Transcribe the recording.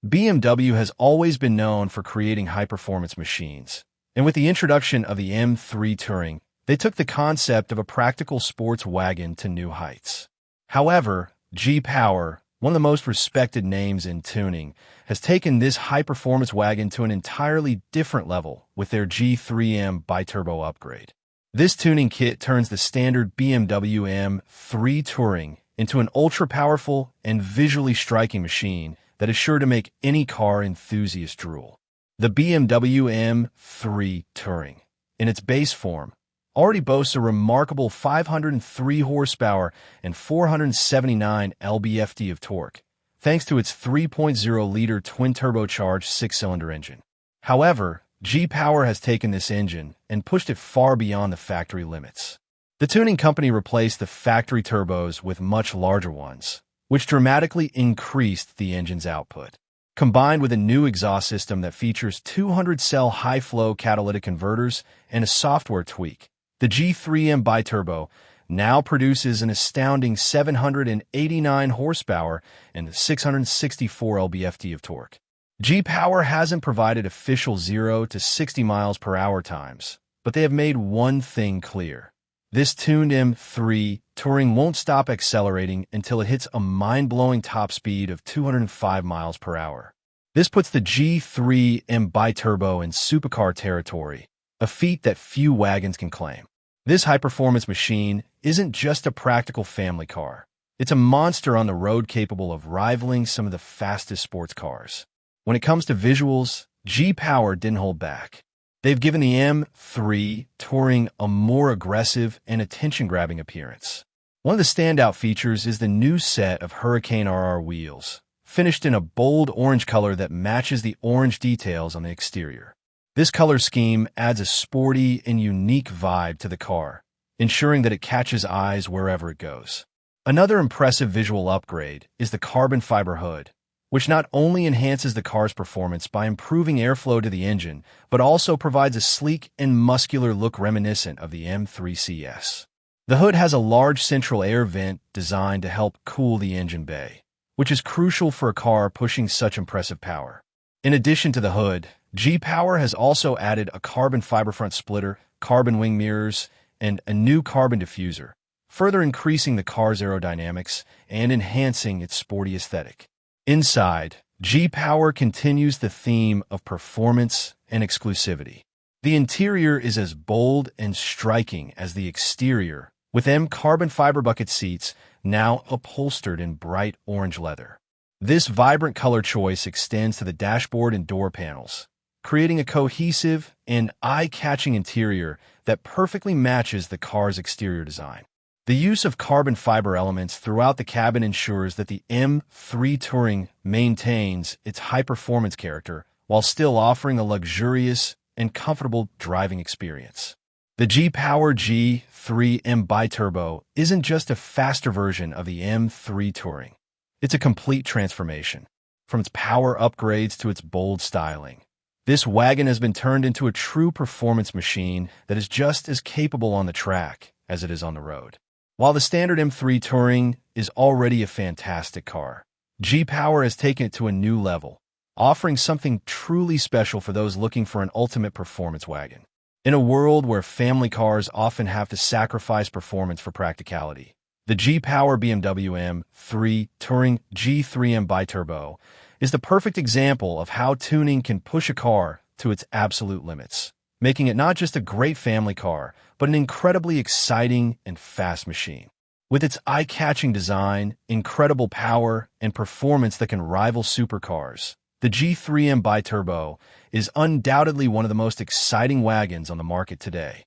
BMW has always been known for creating high-performance machines, and with the introduction of the M3 Touring, they took the concept of a practical sports wagon to new heights. However, G-Power, one of the most respected names in tuning, has taken this high-performance wagon to an entirely different level with their G3M Bi-Turbo upgrade. This tuning kit turns the standard BMW M3 Touring into an ultra-powerful and visually striking machine that is sure to make any car enthusiast drool. The BMW M3 Touring, in its base form, already boasts a remarkable 503 horsepower and 479 lb-ft of torque, thanks to its 3.0-liter twin-turbocharged six-cylinder engine. However, G-Power has taken this engine and pushed it far beyond the factory limits. The tuning company replaced the factory turbos with much larger ones, which dramatically increased the engine's output. Combined with a new exhaust system that features 200-cell high-flow catalytic converters and a software tweak, the G3M Bi-Turbo now produces an astounding 789 horsepower and 664 lb-ft of torque. G-Power hasn't provided official 0 to 60 miles per hour times, but they have made one thing clear. This tuned M3 Touring won't stop accelerating until it hits a mind-blowing top speed of 205 miles per hour. This puts the G3M Bi-Turbo in supercar territory, a feat that few wagons can claim. This high-performance machine isn't just a practical family car. It's a monster on the road capable of rivaling some of the fastest sports cars. When it comes to visuals, G-Power didn't hold back. They've given the M3 Touring a more aggressive and attention-grabbing appearance. One of the standout features is the new set of Hurricane RR wheels, finished in a bold orange color that matches the orange details on the exterior. This color scheme adds a sporty and unique vibe to the car, ensuring that it catches eyes wherever it goes. Another impressive visual upgrade is the carbon fiber hood, which not only enhances the car's performance by improving airflow to the engine, but also provides a sleek and muscular look reminiscent of the M3 CS. The hood has a large central air vent designed to help cool the engine bay, which is crucial for a car pushing such impressive power. In addition to the hood, G-Power has also added a carbon fiber front splitter, carbon wing mirrors, and a new carbon diffuser, further increasing the car's aerodynamics and enhancing its sporty aesthetic. Inside, G-Power continues the theme of performance and exclusivity. The interior is as bold and striking as the exterior, with carbon fiber bucket seats now upholstered in bright orange leather. This vibrant color choice extends to the dashboard and door panels, creating a cohesive and eye-catching interior that perfectly matches the car's exterior design. The use of carbon fiber elements throughout the cabin ensures that the M3 Touring maintains its high-performance character while still offering a luxurious and comfortable driving experience. The G-Power G3M Bi-Turbo isn't just a faster version of the M3 Touring. It's a complete transformation. From its power upgrades to its bold styling, this wagon has been turned into a true performance machine that is just as capable on the track as it is on the road. While the standard M3 Touring is already a fantastic car, G-Power has taken it to a new level, offering something truly special for those looking for an ultimate performance wagon. In a world where family cars often have to sacrifice performance for practicality, the G-Power BMW M3 Touring G3M Bi-Turbo is the perfect example of how tuning can push a car to its absolute limits, making it not just a great family car, but an incredibly exciting and fast machine. With its eye-catching design, incredible power, and performance that can rival supercars, the G3M Bi-Turbo is undoubtedly one of the most exciting wagons on the market today.